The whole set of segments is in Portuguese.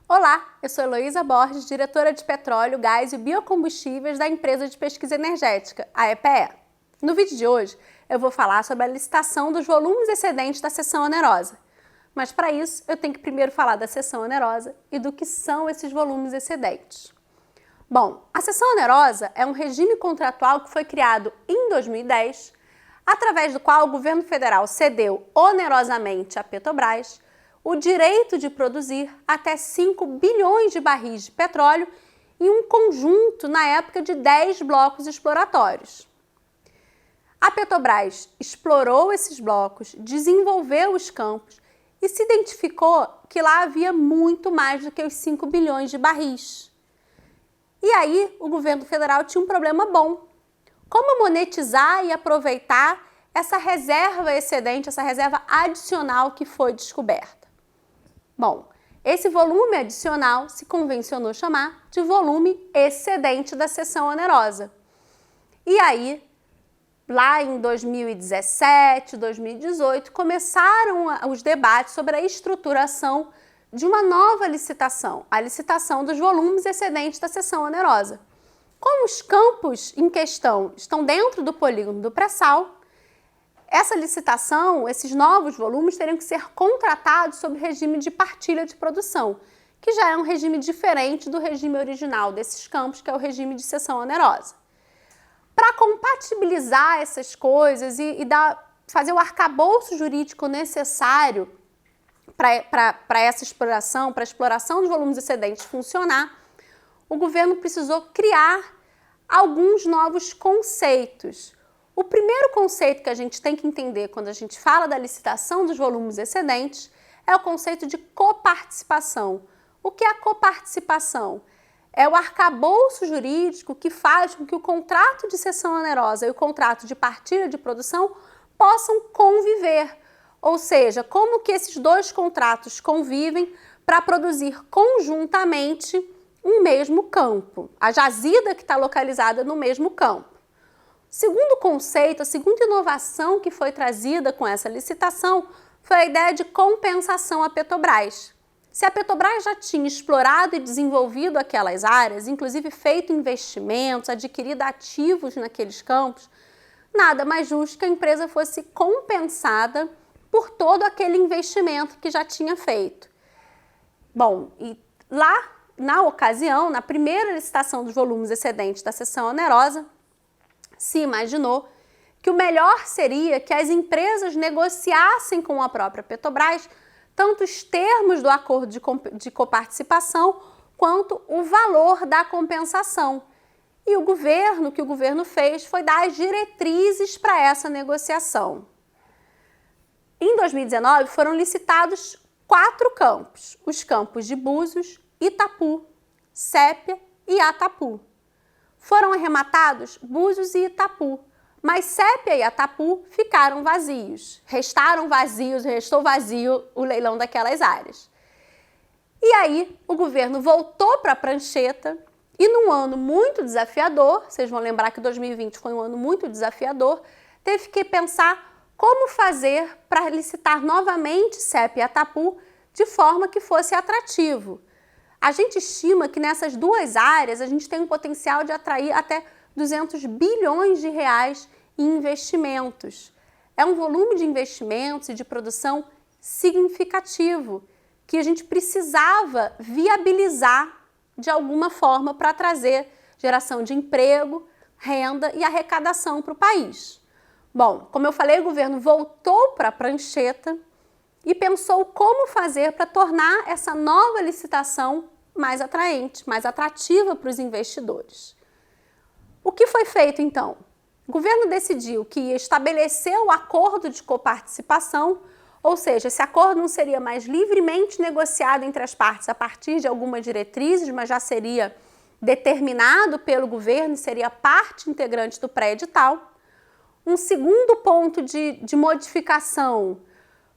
Olá, eu sou Heloísa Borges, diretora de Petróleo, Gás e Biocombustíveis da empresa de pesquisa energética, a EPE. No vídeo de hoje, eu vou falar sobre a licitação dos volumes excedentes da cessão onerosa. Mas para isso, eu tenho que primeiro falar da cessão onerosa e do que são esses volumes excedentes. Bom, a cessão onerosa é um regime contratual que foi criado em 2010, através do qual o governo federal cedeu onerosamente à Petrobras o direito de produzir até 5 bilhões de barris de petróleo em um conjunto, na época, de 10 blocos exploratórios. A Petrobras explorou esses blocos, desenvolveu os campos e se identificou que lá havia muito mais do que os 5 bilhões de barris. E aí, o governo federal tinha um problema bom. Como monetizar e aproveitar essa reserva excedente, essa reserva adicional que foi descoberta? Bom, esse volume adicional se convencionou chamar de volume excedente da cessão onerosa. E aí, lá em 2017, 2018, começaram os debates sobre a estruturação de uma nova licitação, a licitação dos volumes excedentes da cessão onerosa. Como os campos em questão estão dentro do polígono do pré-sal, essa licitação, esses novos volumes teriam que ser contratados sob regime de partilha de produção, que já é um regime diferente do regime original desses campos, que é o regime de cessão onerosa. Para compatibilizar essas coisas e fazer o arcabouço jurídico necessário para essa exploração, para a exploração dos volumes excedentes funcionar, o governo precisou criar alguns novos conceitos. O primeiro conceito que a gente tem que entender quando a gente fala da licitação dos volumes excedentes é o conceito de coparticipação. O que é a coparticipação? É o arcabouço jurídico que faz com que o contrato de cessão onerosa e o contrato de partilha de produção possam conviver. Ou seja, como que esses dois contratos convivem para produzir conjuntamente um mesmo campo, a jazida que está localizada no mesmo campo. Segundo conceito, a segunda inovação que foi trazida com essa licitação foi a ideia de compensação à Petrobras. Se a Petrobras já tinha explorado e desenvolvido aquelas áreas, inclusive feito investimentos, adquirido ativos naqueles campos, nada mais justo que a empresa fosse compensada por todo aquele investimento que já tinha feito. Bom, e lá, na ocasião, na primeira licitação dos volumes excedentes da cessão onerosa, se imaginou que o melhor seria que as empresas negociassem com a própria Petrobras tanto os termos do acordo de coparticipação quanto o valor da compensação. E o que o governo fez foi dar as diretrizes para essa negociação. Em 2019 foram licitados 4 campos, os campos de Búzios, Itapu, Sépia e Atapu. Foram arrematados Búzios e Itapu, mas Sépia e Atapu ficaram vazios. Restou vazio o leilão daquelas áreas. E aí o governo voltou para a prancheta e num ano muito desafiador, vocês vão lembrar que 2020 foi um ano muito desafiador, teve que pensar como fazer para licitar novamente Sépia e Atapu de forma que fosse atrativo. A gente estima que nessas duas áreas a gente tem um potencial de atrair até 200 bilhões de reais em investimentos. É um volume de investimentos e de produção significativo que a gente precisava viabilizar de alguma forma para trazer geração de emprego, renda e arrecadação para o país. Bom, como eu falei, o governo voltou para a prancheta e pensou como fazer para tornar essa nova licitação mais atraente, mais atrativa para os investidores. O que foi feito então? O governo decidiu que ia estabelecer o acordo de coparticipação, ou seja, esse acordo não seria mais livremente negociado entre as partes a partir de algumas diretrizes, mas já seria determinado pelo governo e seria parte integrante do pré-edital. Um segundo ponto de modificação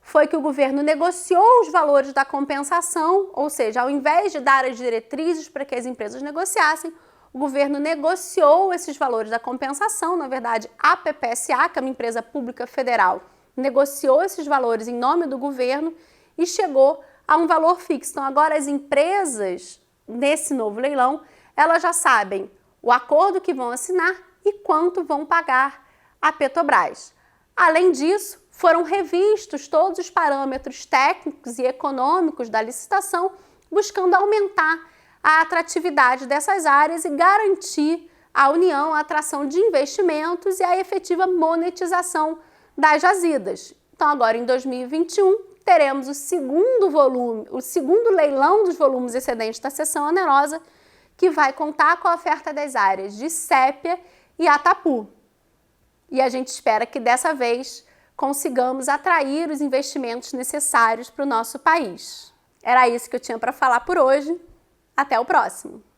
foi que o governo negociou os valores da compensação, ou seja, ao invés de dar as diretrizes para que as empresas negociassem, o governo negociou esses valores da compensação. Na verdade, a PPSA, que é uma empresa pública federal, negociou esses valores em nome do governo e chegou a um valor fixo. Então agora as empresas, nesse novo leilão, elas já sabem o acordo que vão assinar e quanto vão pagar à Petrobras. Além disso, foram revistos todos os parâmetros técnicos e econômicos da licitação, buscando aumentar a atratividade dessas áreas e garantir à União a atração de investimentos e a efetiva monetização das jazidas. Então agora em 2021 teremos o segundo leilão dos volumes excedentes da cessão onerosa, que vai contar com a oferta das áreas de Sépia e Atapu. E a gente espera que dessa vez consigamos atrair os investimentos necessários para o nosso país. Era isso que eu tinha para falar por hoje. Até o próximo!